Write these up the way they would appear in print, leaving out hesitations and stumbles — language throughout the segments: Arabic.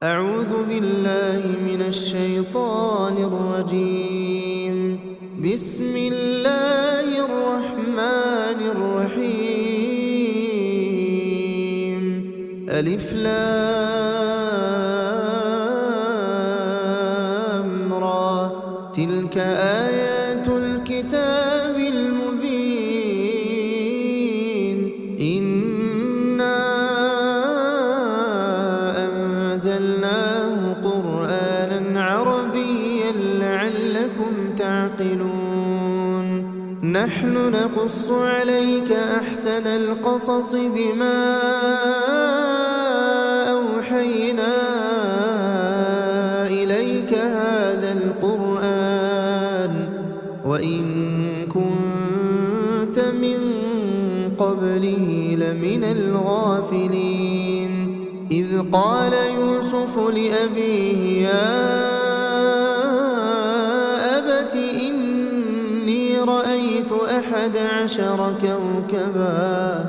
أعوذ بالله من الشيطان الرجيم. بسم الله الرحمن الرحيم. ألف لام را. تلك آيات الكتاب المبين. إنا أنزلناه قرآنا عربيا لعلكم تعقلون. نحن نقص عليك أحسن القصص بما أوحينا إليك هذا القرآن وإن كنت من قبله لمن الغافلين. إذ قال يوسف لأبيه يا أبت إني رأيت 11 كوكبا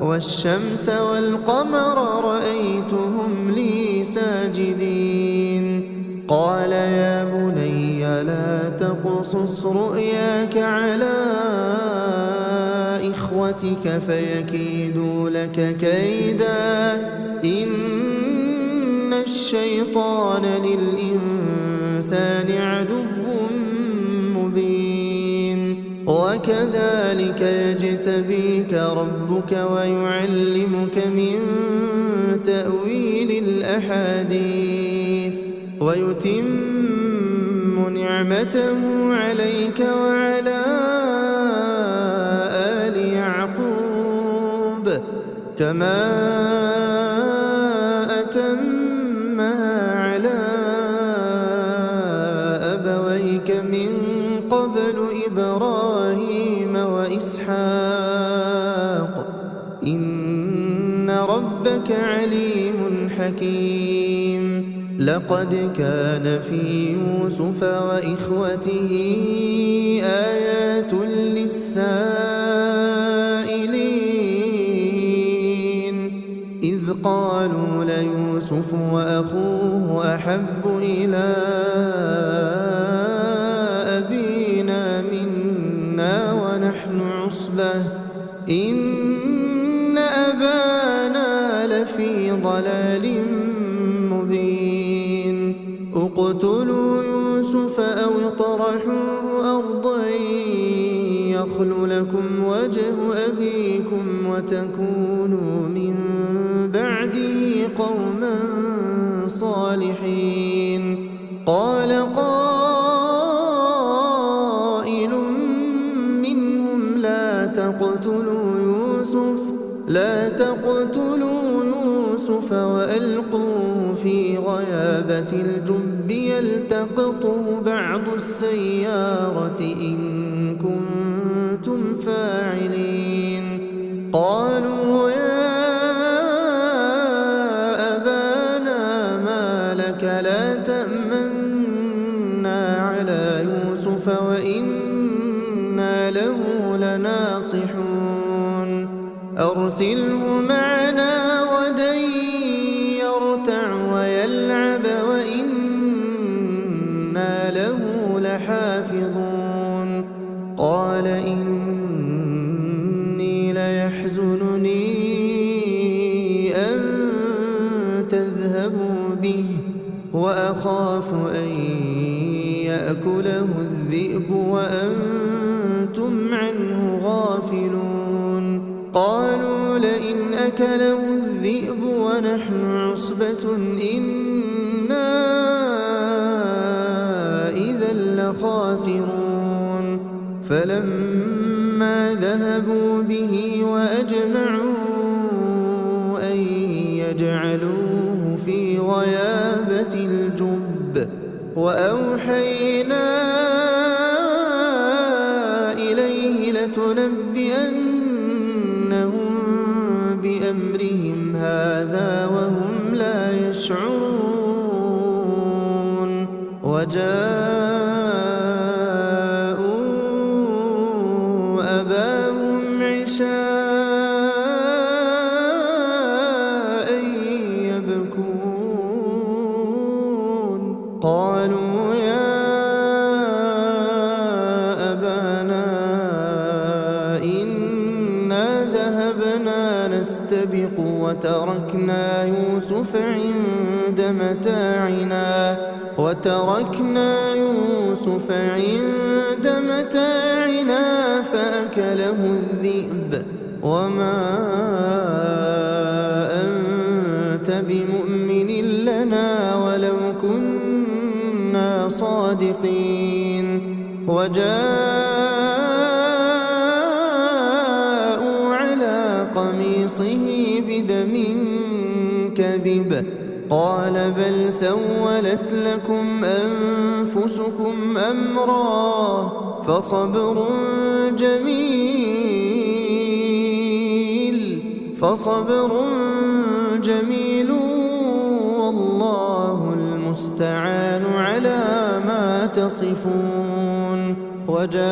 والشمس والقمر رأيتهم لي ساجدين. قال يا بني لا تقصص رؤياك على إخوتك فيكيدوا لك كيدا إن الشيطان للإنسان عدو مبين. وكذلك يجتبيك ربك ويعلمك من تأويل الأحاديث ويتم نعمته عليك وعلى آل يعقوب كما أتمها على أبويك من قبل إبراهيم وإسحاق إن ربك عليم حكيم. لقد كان في يوسف وإخوته آيات للسائلين إذ قالوا ليوسف وأخوه أحب إلى أبينا منا ونحن عصبة إن أبانا لفي ضلال مبين. اقتلوا يوسف أو اطرحوه أرضا يخل لكم وجه أبيكم وتكونوا من بعده قوما صالحين. قال قائل منهم لا تقتلوا يوسف وألقوه في غيابة الجب يلتقطه بعض السيارة إن كنتم فاعلين. قالوا يا أبانا ما لك لا تأمنا على يوسف وإنا له لناصحون. أرسله معنا غدا يرتع ويلعب وإنا له لحافظون. قال إني ليحزنني أن تذهبوا به وأخاف أن يأكله الذئب وأنتم عنه غافلون. قالوا لئن أكله الذئب ونحن عصبة إنا إذا لخاسرون. فلما ذهبوا به وأجمعوا أن يجعلوه في غيابة الجب وأوحينا إليه لتنبئنهم بأمرهم هذا وهم لا يشعرون. وجاءوا أباهم عشاء يبكون. قالوا يا أبانا إنا ذهبنا نستبق وتركنا يوسف عند متاعنا فأكله الذئب وما أنت بمؤمن لنا ولو كنا صادقين وجاءوا على قميصه بدم كذب قال بل سولت لكم أنفسكم أمرا فصبر جميل والله المستعان على ما تصفون. وجاءت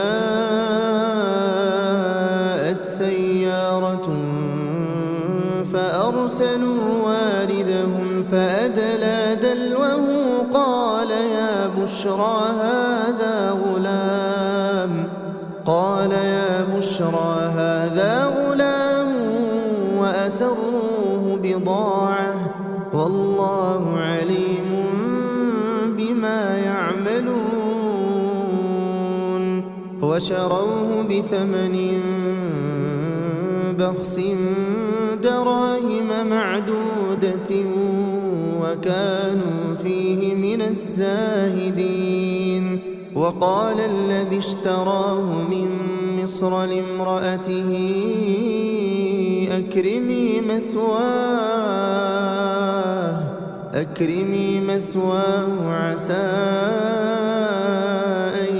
سيارة فأرسلوا واردهم فأدلى دلوه قال يا بشرى هذا غلام وأسروه بضاعة والله عليم بما يعملون. وشروه بثمن بخس دراهم معدودة وكانوا فيه من الزاهدين. وقال الذي اشتراه من مصر لامرأته أكرمي مثواه عسى أن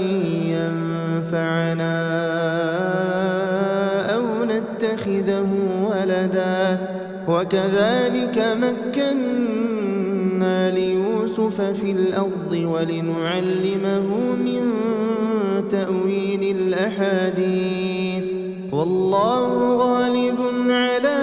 ينفعنا أو نتخذه ولدا وكذلك مكنا ليوسف في الأرض ولنعلمه من تأويل الأحاديث والله غالب على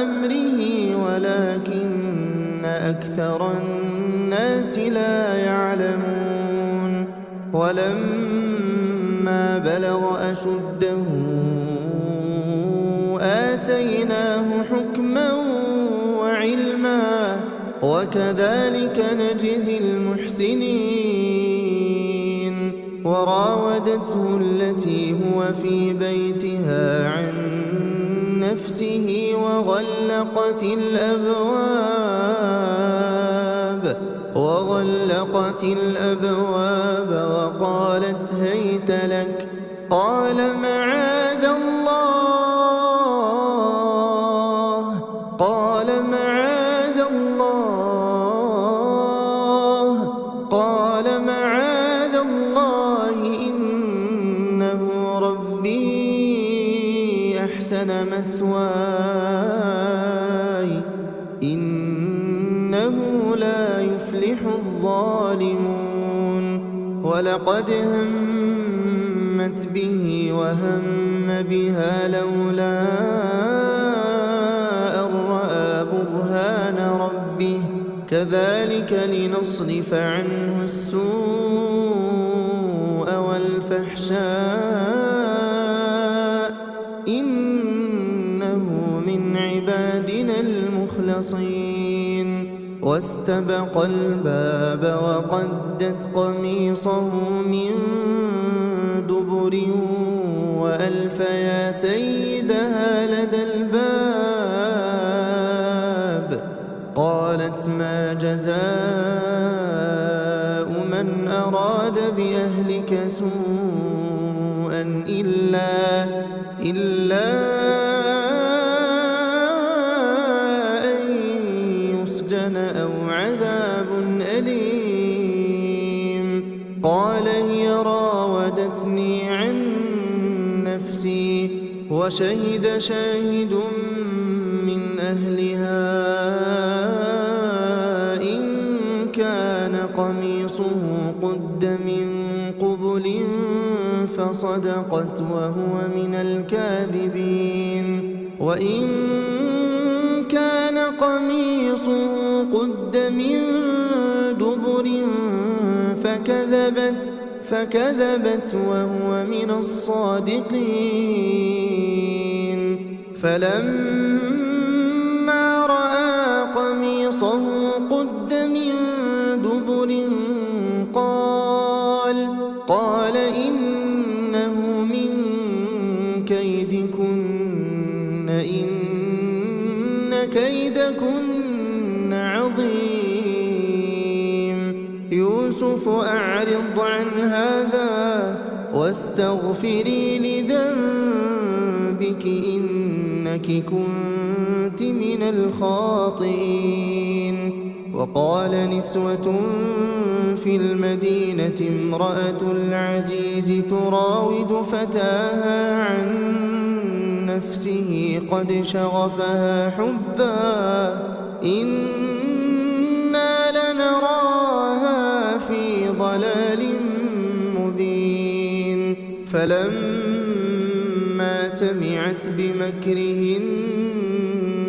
أمره ولكن أكثر الناس لا يعلمون. ولما بلغ أشده آتيناه حكما وعلما وكذلك نجزي المحسنين. وراودته التي هو في بيتها عن نفسه وغلقت الأبواب وقالت هيت لك قال معاذ الله إنه ربي أحسن مثواي إنه لا يفلح الظالمون. ولقد همت به وهم بها لولا أن رأى برهان ربه كذلك لنصرف عنه السوء والفحشاء إنه من عبادنا المخلصين. واستبق الباب وقدت قميصه من دبر وألف يا سيدها لدى الباب قالت ما جزاء من أراد بأهلك سوءا إلا أن يسجن أو عذاب أليم. قال هي راودتني عن نفسي وشهد شاهد من أهلها إن كان قميصه قد من قبل فصدقت وهو من الكاذبين وإن كان قميصه قد من دبر فكذبت وهو من الصادقين. فلما رأى قميصه قد من دبر قال إنه من كيدكن إن كيدكن عظيم. يوسف أعرض عن هذا واستغفري لذنبك إنك كنت من الخاطئين. وقال نسوة في المدينة امرأة العزيز تراود فتاها عن نفسه قد شغفها حبا إنا لنراها في ضلال مبين. فلما سمعت بمكرهن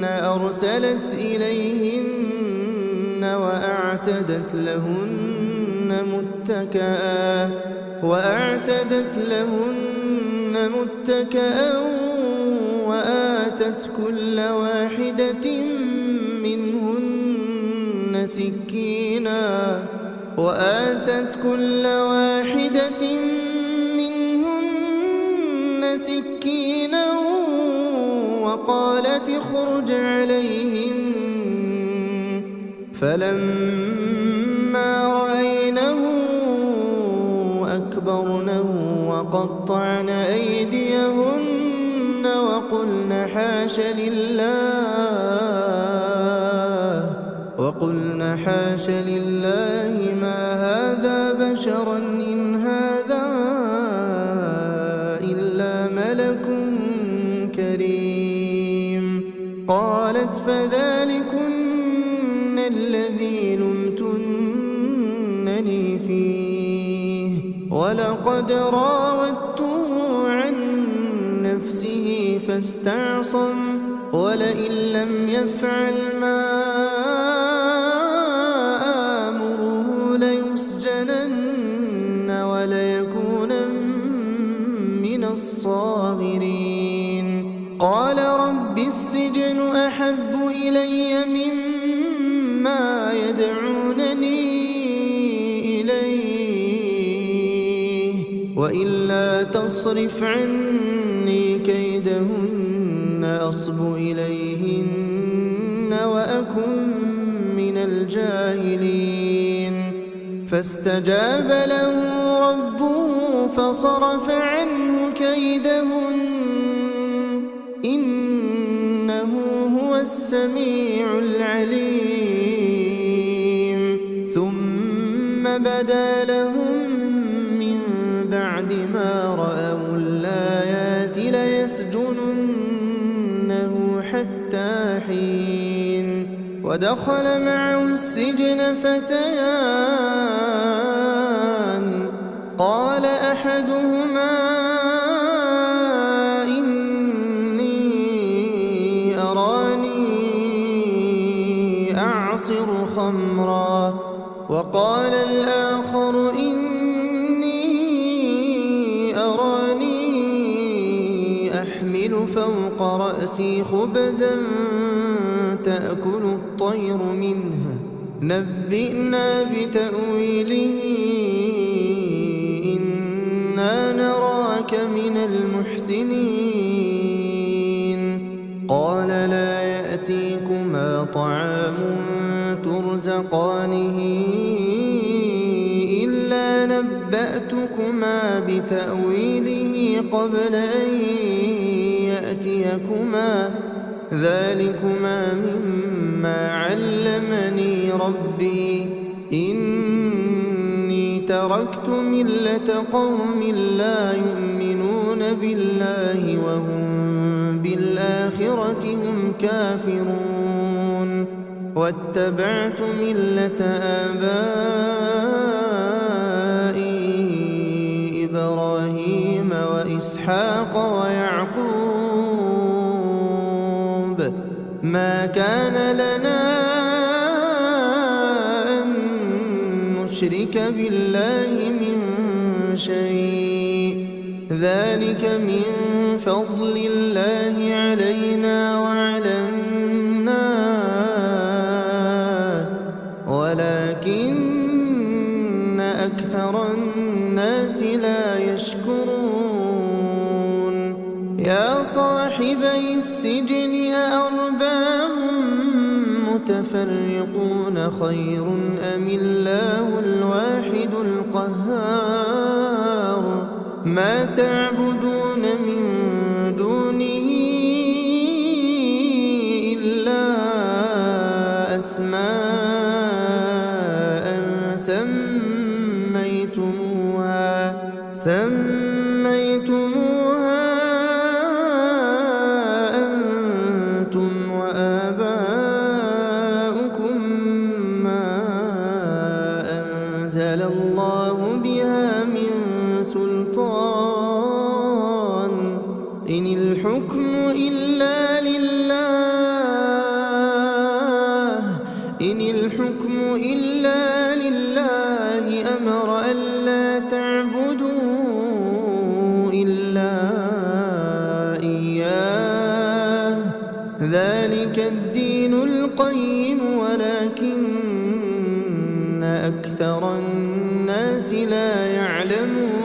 أرسلت إليهن وأعتدت لهن متكئا وآتت كل واحدة منهن سكينا وقالت اخرج عليهن. فلما رأينه أكبرنه وقطعن أيديهن وقلن حاش لله ما هذا بشرا إن هذا إلا ملك كريم. قالت فذلكن الذي لمتنني فيه ولقد راودته عن نفسه فاستعصم ولئن لم يفعل ما آمره ليسجنن وليكونن من الصاغرين. قال رب السجن أحب إلي مما يدعونني إليه وإلا تصرف عني كيدهن أصب إليهن وأكن من الجاهلين. فاستجاب له ربه فصرف عنه كيدهن إنه هو السميع العليم. ثم بدا لهم من بعد ما رأوا الآيات ليسجننه حتى حين. ودخل معه السجن فتيان قال أحدهما إني أراني أعصر خمرا وقال الآخر إني أراني أحمل فوق رأسي خبزا تأكل الطير منه نبئنا بتأويله إنا نراك من المحسنين. قال لا يأتيكما طعام ترزقانه إلا نبأتكما بتأويله قبل أن يأتيكما ذلكما مما علمني ربي إني تركت ملة قوم لا يؤمنون بالله وهم بالآخرة هم كافرون واتبعت ملة آبائي إبراهيم وإسحاق ويعقوب ما كان لنا نشرك بالله من شيء ذلك من فضل الله علينا وعلى الناس ولكن أكثر الناس لا يشكرون يا صاحبي السجن أأرباب متفرقون خير أم الله الواحد القهار ما تعبدون من دونه إلا أسماء سميتموها أنتم وآباؤكم ما أنزل الله بها من سلطان إن الحكم إلا لله أمر ألا تعبدوا إلا إياه ذلك الدين القيم ولكن أكثر الناس لا يعلمون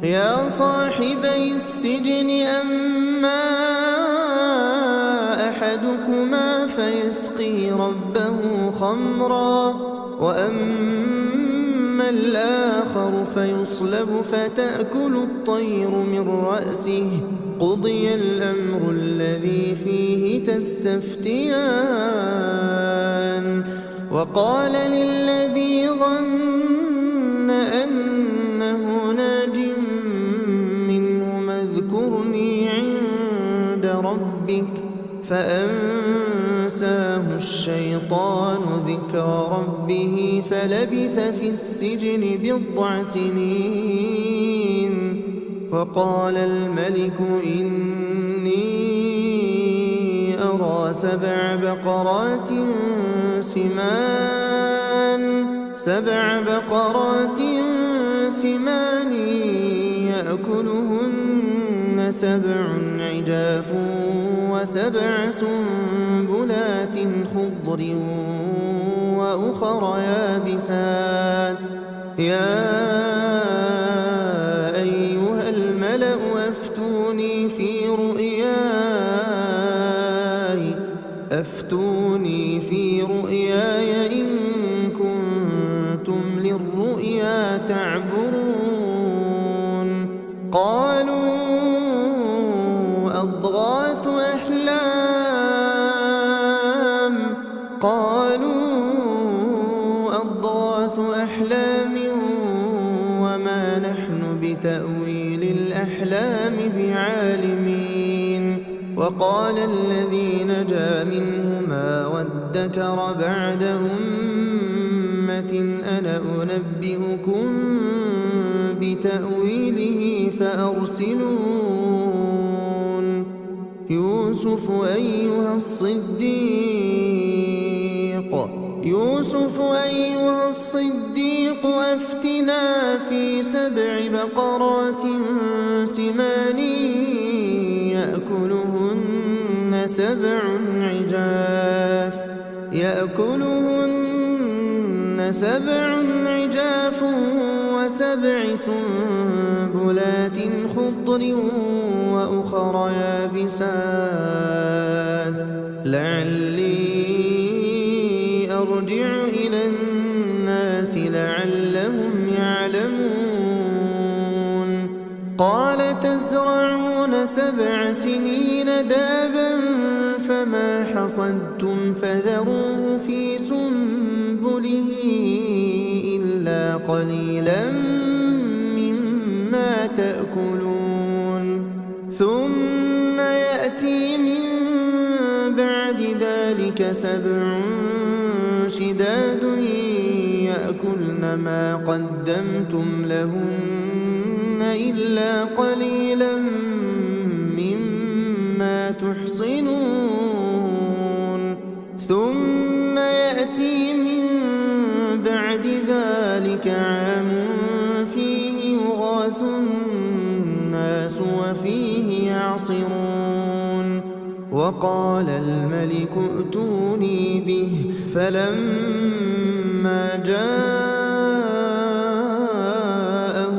يا صاحبي السجن أما أحدكما فيسقي ربه خمرا وأما الآخر فيصلب فتأكل الطير من رأسه قضي الأمر الذي فيه تستفتيان وقال للذي ظن أنه ناج منهما اذكرني عند ربك فأنساه الشيطان ذكر ربه فلبث في السجن 9 سنين وقال الملك إني أرى 7 بقرات سمان يأكلهن 7 عجاف و7 سنبلات خضر وأخر يابسات يا أيها الملأ أفتوني في رؤياي إن كنتم للرؤيا تعبرون قالوا أضغاث أحلام وما نحن بتأويل الأحلام بعالمين وقال الذي نجا منهما وادكر بعد أمة أنا أنبئكم بتأويله فأرسلون يوسف أيها الصديق أفتنا في 7 بقرات سمان يأكلهن 7 عجاف و7 سنبلات خضر وأخر يابسات لعلي أرجع إلى الناس لعلهم يعلمون قال تزرعون 7 سنين دابا فما حصدتم فذروه في سنبله إلا قليلا مما تأكلون ثم يأتي من بعد ذلك 7 شداد يأكلن ما قدمتم لهن إلا قليلا مما تحصنون ثم يأتي من ذلك عام فيه يغاث الناس وفيه يعصرون وقال الملك ائتوني به فلما جاءه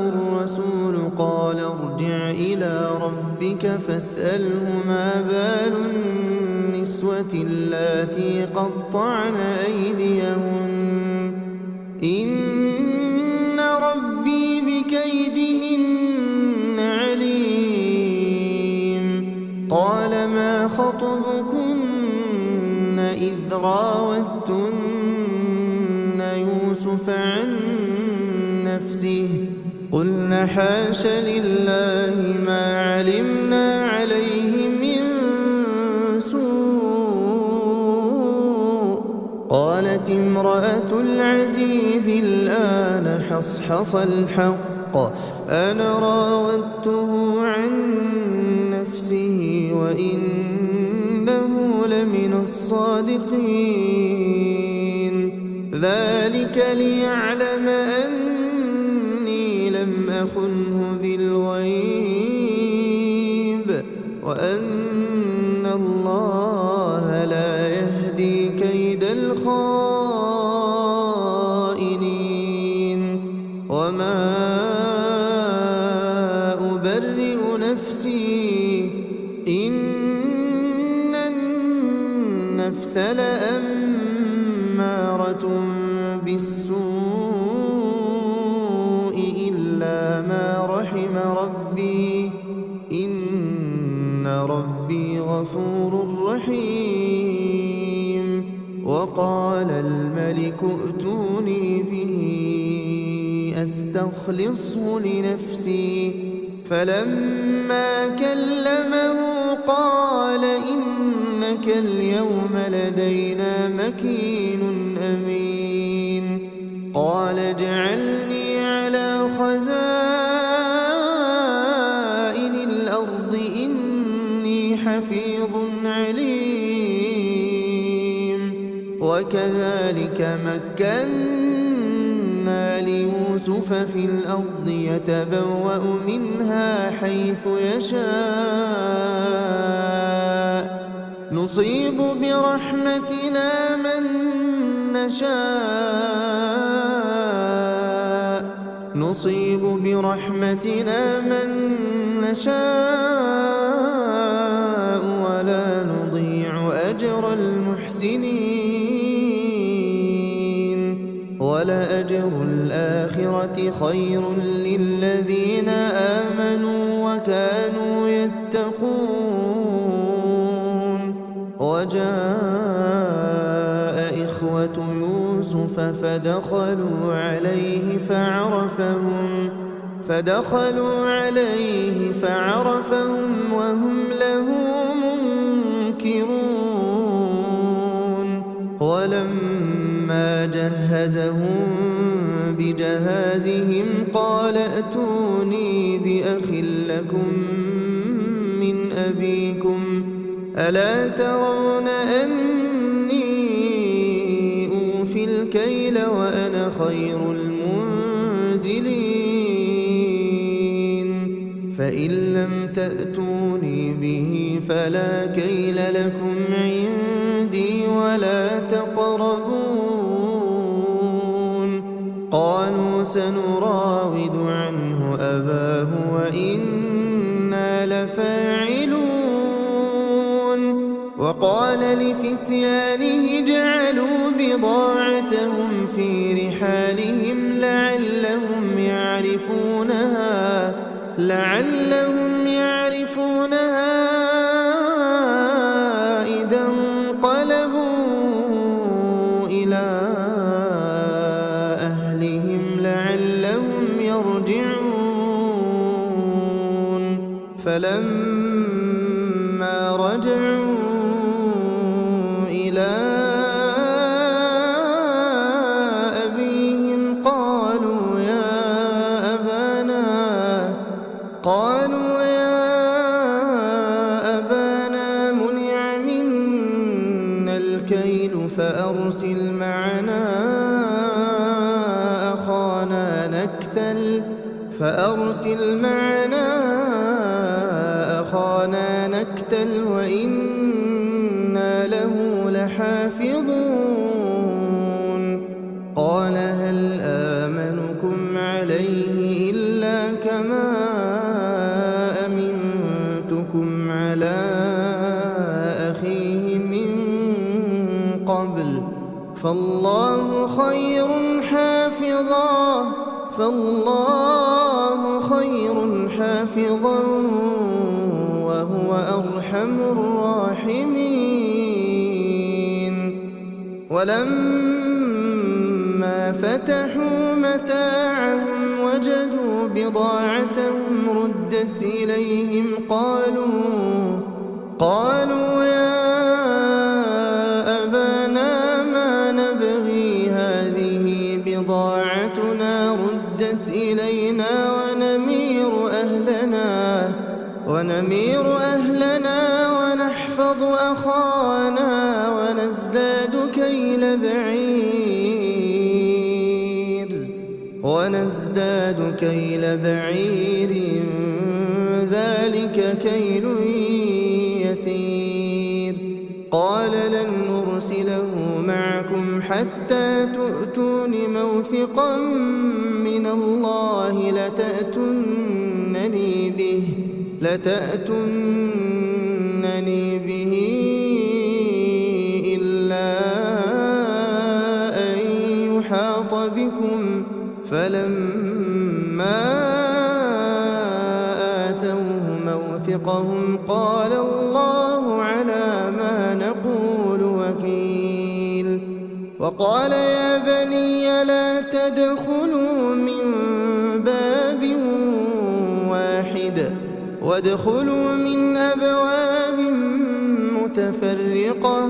الرسول قال ارجع إلى ربك فاسأله ما بال النسوة اللاتي قطعن أيديهن إن ربي بكيدهن عليم قال ما خطبكن إذ راوتن يوسف عن نفسه قلن حاش لله ما علمنا عليه من سوء قالت امرأة العزيز الآن حصحص الحق أنا راودته عن نفسه وإنه لمن الصادقين ذلك ليعلم أني لم أخنه بالغيب وأن الله لا يهدي كيد الخائنين وما أبرئ نفسي إن النفس لأمارة بالسوء إلا ما رحم ربي إن ربي غفور رحيم وقال الملك ائتوني به أستخلصه لنفسي فلما كلمه قال إنك اليوم لدينا مكين أمين قال اجعلني على خزائن الأرض إني حفيظ عليم وكذلك مكنا ليوسف في الأرض يتبوأ منها حيث يشاء نصيب برحمتنا من نشاء ولا نضيع أجر المحسنين ولأجر الآخرة خير للذين آمنوا وكانوا يتقون وجاء إخوة يوسف فدخلوا عليه فعرفهم وهم له منكرون ولما جهزهم بجهازهم قال ائتوني بأخ لكم من أبيكم ألا ترون أني أوفي الكيل وأنا خير المنزلين فإن لم تأتوني به فلا كيل لكم عندي ولا تقربون قالوا سنراود عنه أباه وإنا لفاعلون وقال لفتيانه جعلوا بضاعتهم في رحالهم لعلهم يعرفونها إذا انقلبوا إلى أهلهم لعلهم يرجعون فلما رجعوا إلى أبيهم قالوا يا أبانا قال فأرسل معنا أخانا نكتل وإنا له لحافظون قال هل آمنكم عليه إلا كما أمنتكم على أخيه من قبل فالله خير حافظا وهو أرحم الراحمين ولما فتحوا متاعهم وجدوا بضاعتهم ردت إليهم قالوا يا أبانا ما نبغي هذه بضاعتنا ردت إلينا ونمير أهلنا ونحفظ أخانا ونزداد كيل بعير ذلك كيل يسير قال لن نرسله معكم حتى تؤتون موثقا من الله لتأتونني به إلا أن يحاط بكم فلما آتوه موثقهم قال الله على ما نقول وكيل وقال يا بني لا تدخلوا من باب واحد وادخلوا من أبواب متفرقة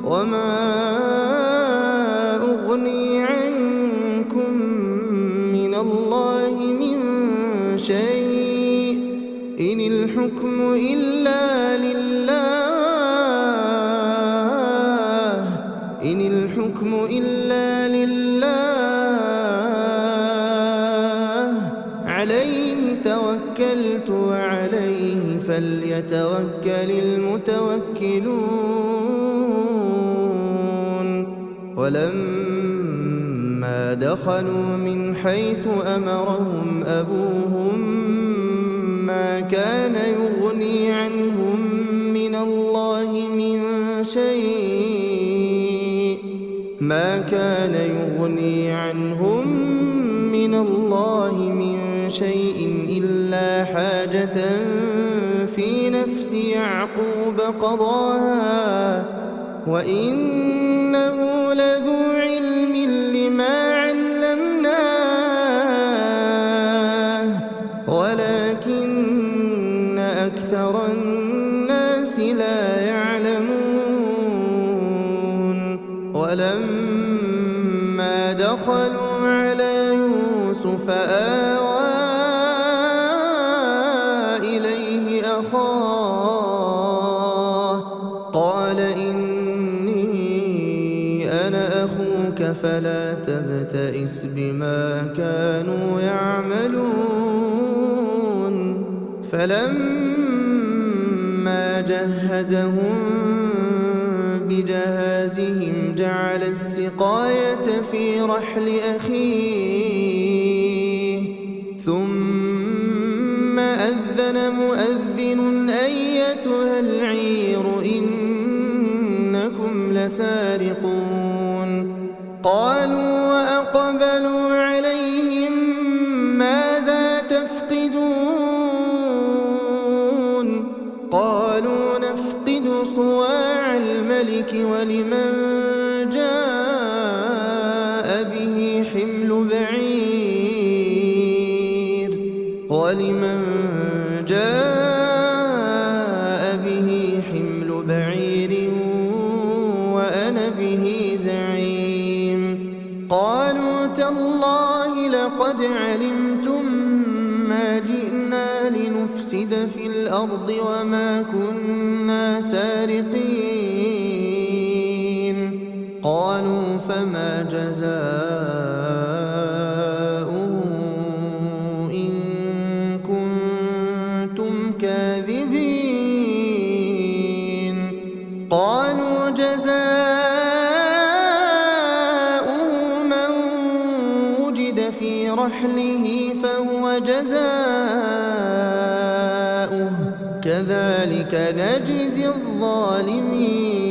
وما أغني عنكم من الله من شيء إن الحكم إلا لله عليه توكلت وعليه فليتوكل المتوكلون ولما دخلوا من حيث أمرهم أبوهم ما كان يغني عنهم من الله من شيء إلا حاجة في نفس يعقوب قضاها وإنه لذو علم لما علمناه ولكن أكثر الناس لا يعلمون ولما دخلوا على يوسف آوى إليه أخاه قال إني أنا أخوك فلا تبتئس بما كانوا يعملون فلما جهزهم بجهازهم جعل السقاية في رحل أخيه ثم أذن مؤذن أيتها العير إنكم لسارقون قالوا وأقبلوا عليهم ماذا تفقدون قالوا نفقد صواع الملك ولمن جاء به حمل بعير وأنا به زعيم قالوا تالله لقد علمتم ما جئنا لنفسد في الأرض وما كنا سارقين قالوا فما جزاؤه إن كنتم كاذبين قالوا جزاؤه من وجد في رحله فهو جزاؤه كذلك نجزي الظالمين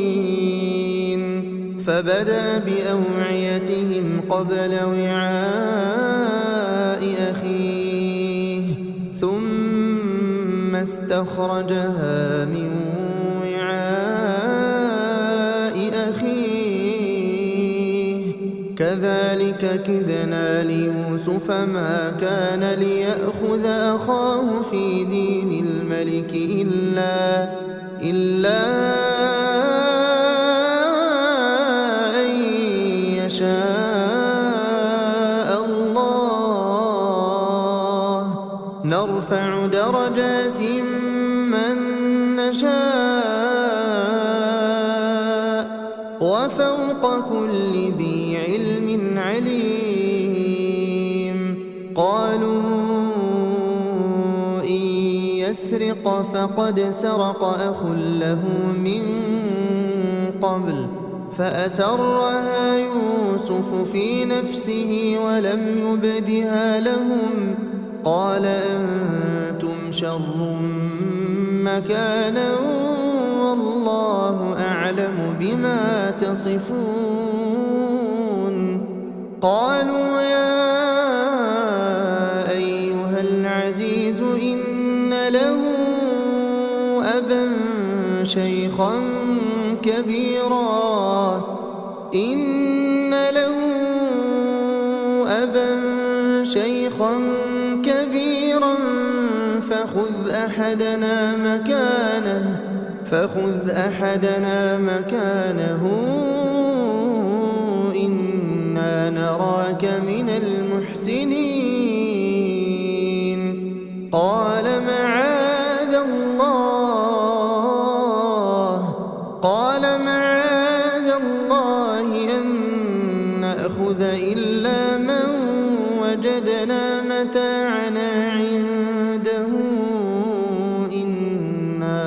فبدأ بأوعيتهم قبل وعاء أخيه ثم استخرجها من وعاء أخيه كذلك كدنا ليوسف ما كان ليأخذ أخاه في دين الملك إلا أن يشاء الله نرفع درجات من نشاء وفوق كل ذي علم عليم قالوا إن يسرق فقد سرق أخ له من قبل فأسرها يوسف في نفسه ولم يبدها لهم قال أنتم شر مكانا والله أعلم بما تصفون قالوا يا أيها العزيز إن له أبا شيخا كبيرا فخذ أحدنا مكانه إنا نراك من المحسنين قال معاذ الله أن نأخذ إلا من وجدنا متاعنا عنده إنا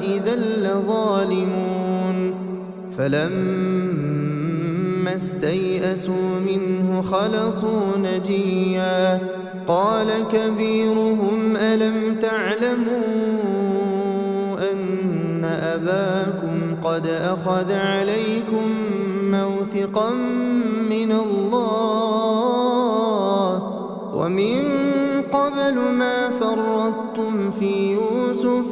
إذا لظالمون فلما استيئسوا منه خلصوا نجيا قال كبيرهم ألم تعلموا أن أباكم قد أخذ عليكم موثقا من الله ومن قبل ما فرطتم في يوسف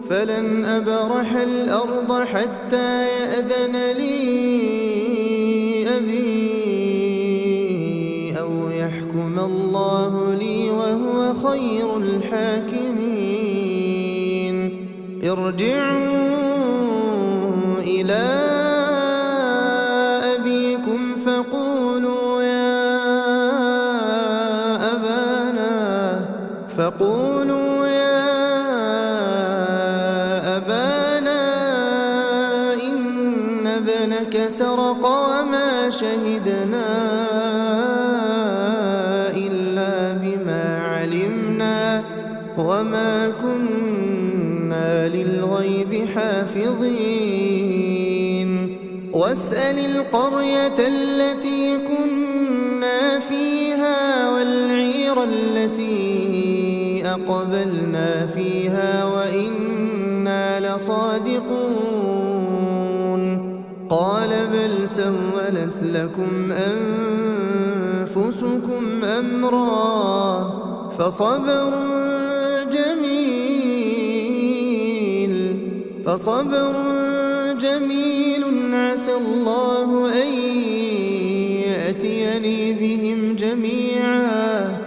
فلن أبرح الأرض حتى يأذن لي أبي أو يحكم الله لي وهو خير الحاكمين ارجعوا إلى أبيكم فقولوا يا أبانا إن ابنك سرق وما شهدنا إلا بما علمنا وما كنا للغيب حافظين واسأل القرية التي كنا فيها والعير التي أقبلنا فيها وإنا لصادقون قال بل سولت لكم أنفسكم أمرا فصبر جميل عسى الله أن يأتيني بهم جميعا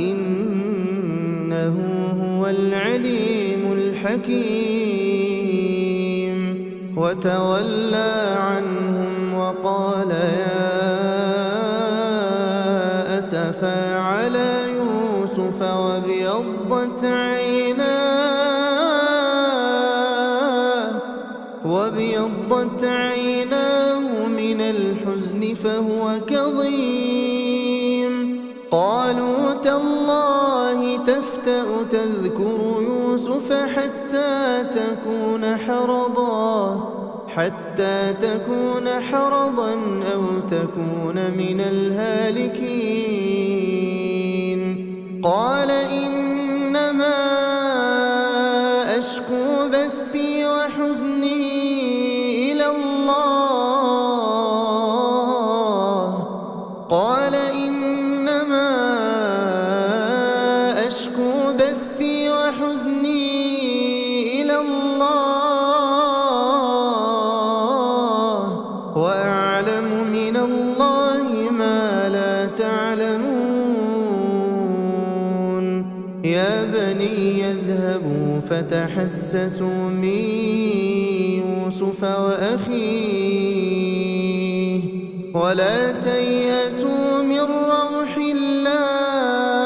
إنه هو العليم الحكيم وتولى عنهم وقال يا أسفا على يوسف وابيضت عيناه الحزن فهو كظيم قالوا تالله تفتأ تذكر يوسف حتى تكون حرضا أو تكون من الهالكين قال إنما أشكو بثي وحزني إلى الله قال إنما أشكو بثي وحزني إلى الله وأعلم من الله ما لا تعلمون يا بني اذهبوا فتحسسوا من يوسف وأخيه ولا تيأسوا من روح الله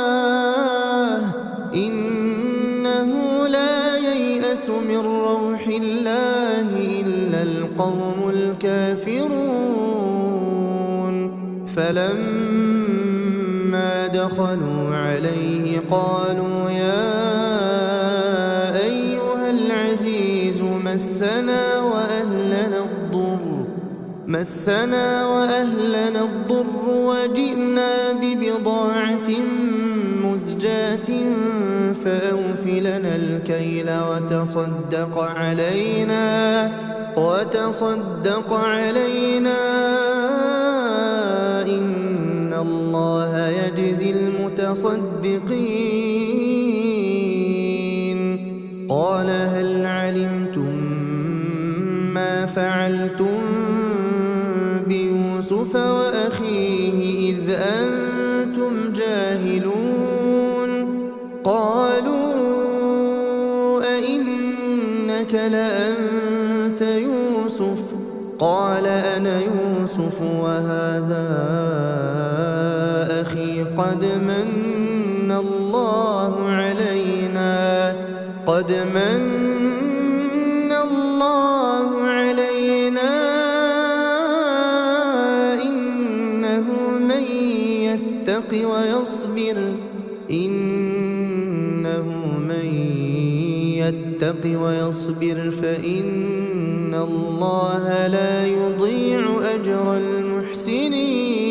إنه لا ييأس من روح الله إلا القوم الكافرون فلما دخلوا عليه قالوا يا أيها العزيز مسنا وأهلنا الضر وجئنا ببضاعة مزجاة فأوف لنا الكيل وتصدق علينا إن الله يجزي المتصدقين قال هل علمتم ما فعلتم بيوسف وأخيه إذ أنتم جاهلون قالوا أئنك لأنت يوسف قال أنا يوسف وهذا أخي قد من الله علينا إنه من يتق ويصبر فإن الله لا يضيع أجر المحسنين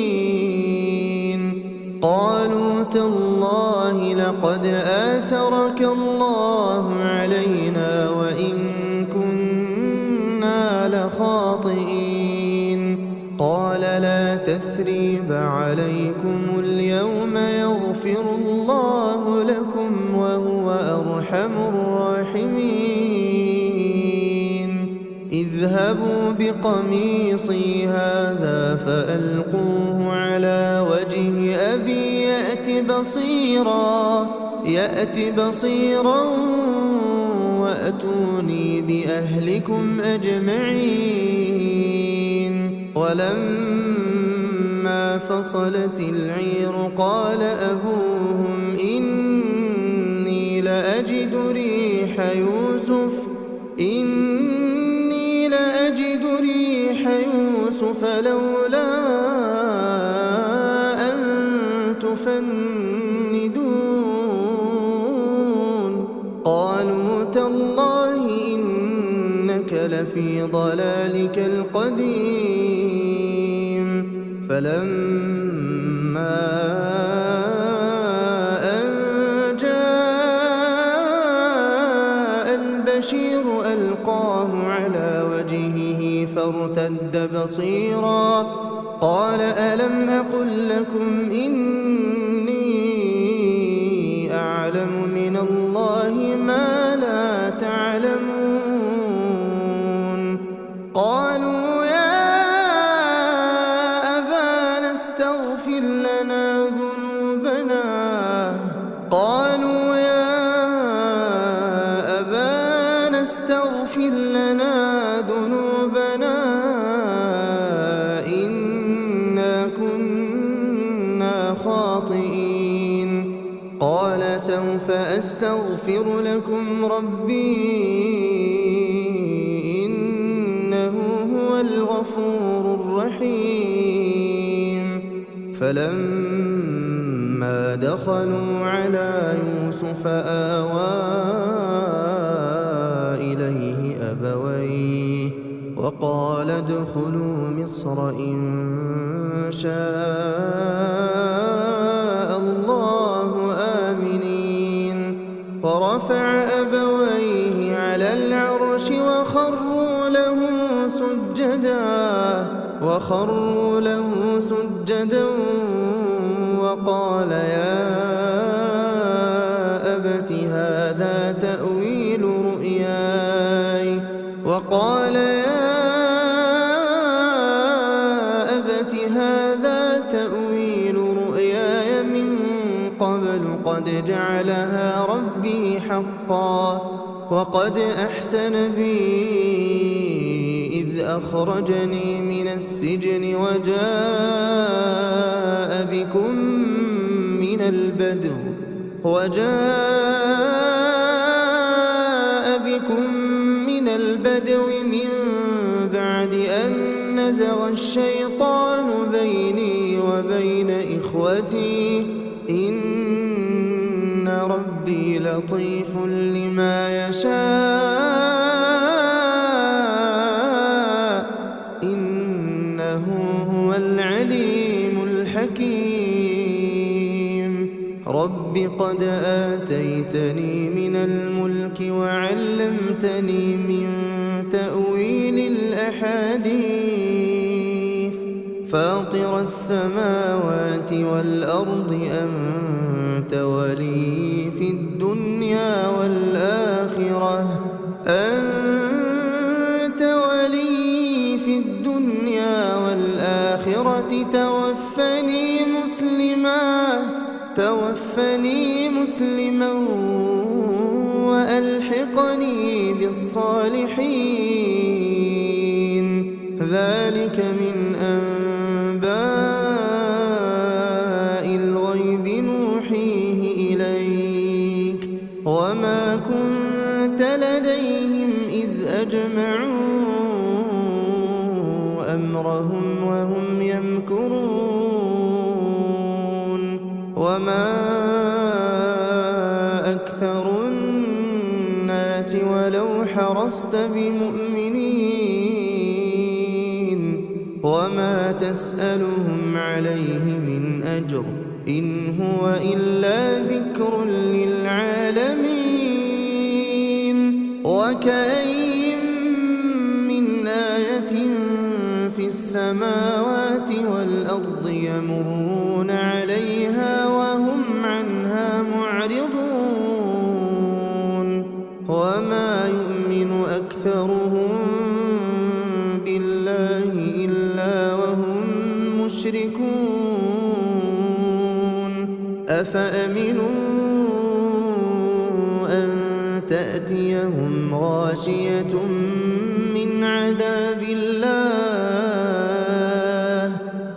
قالوا تالله لقد آثرك الله علينا وإن كنا لخاطئين قال لا تثريب عليكم اليوم يغفر الله لكم وهو أرحم الراحمين اذهبوا بقميصي هذا فألقوه على وجه أبي يأت بصيرا وأتوني بأهلكم أجمعين ولما فصلت العير قال أبوهم إني لأجد ريح يوسف لولا أن تفندون قالوا تالله إنك لفي ضلالك القديم فلما أن جاء البشير ألقاه على وجهه فارتد بصيرا قال ألم أقل لكم إني أعلم من الله ما لا تعلمون قالوا يا أبانا استغفر لنا ذنوبنا إنا كنا خاطئين قال سوف أستغفر لكم ربي إنه هو الغفور الرحيم الرحيم. فلما دخلوا على يوسف آوى إليه أبويه وقال ادخلوا مصر إن شاء الله آمنين. ورفع أبويه على العرش وخروا له سجدا وقال يا أبت هذا تأويل رؤياي من قبل قد جعلها ربي حقا وقد أحسن بي إذ أخرجني من السجن وجاء بكم من البدو من بعد أن نزغ الشيطان بيني وبين إخوتي إن ربي لطيف لما يشاء إنه هو العليم الحكيم. رب قد آتيتني من الملك وعلمتني من تأويل الأحاديث فاطر السماوات والأرض أنت ولي في الدنيا والآخرة توفني مسلما وألحقني بالصالحين. ذلك من أنباء الغيب نوحيه إليك وما كنت لديهم إذ أجمعوا أمرهم وهم يمكرون. وما أكثر الناس ولو حرصت بمؤمنين وما تسألهم عليه من أجر إن هو إلا ذكر للعالمين. وكأين من آية في السماوات والأرض يمرون عليها وهم عنها معرضون وما يؤمن أكثرهم بالله إلا وهم مشركون. أفأمنوا أن تأتيهم غاشية من عذاب الله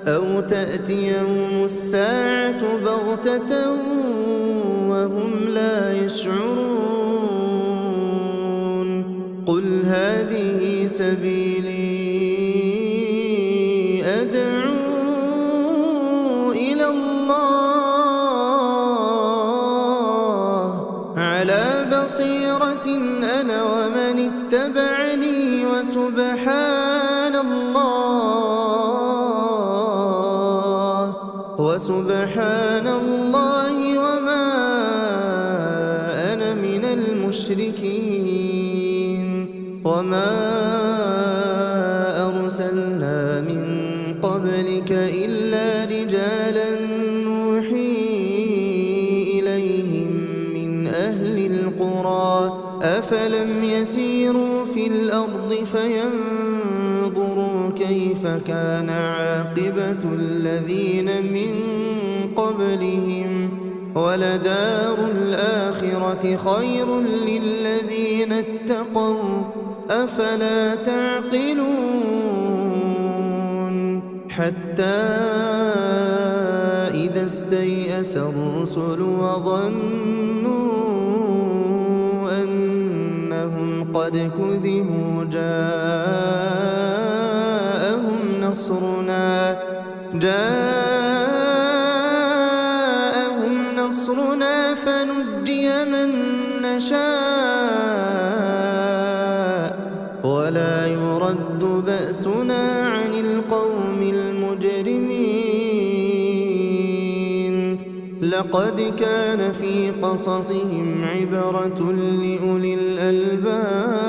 أو تأتيهم الساعة بغتة وهم لا يشعرون. قل هذه سبيلي أدعو إلى الله على بصيرة أنا ومن اتبعني وسبحان الله وما أنا من المشركين. وما أرسلنا من قبلك إلا رجالا نوحي إليهم من أهل القرى أفلم يسيروا في الأرض فينظروا كيف كان عاقبة الذين من قبلهم ولدار الآخرة خير للذين اتقوا أفلا تعقلون. حتى إذا استيأس الرسل وظنوا أنهم قد كذبوا جاءهم نصرنا فنجي من نشاء ولا يرد بأسنا عن القوم المجرمين لقد كان في قصصهم عبرة لأولي الألباب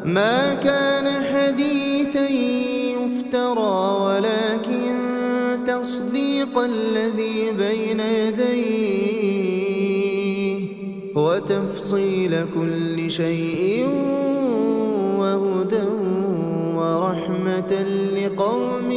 ما كان حديثا يفترى ولكن تصديق الذي بين يديه وتفصيل كل شيء وهدى ورحمة لقوم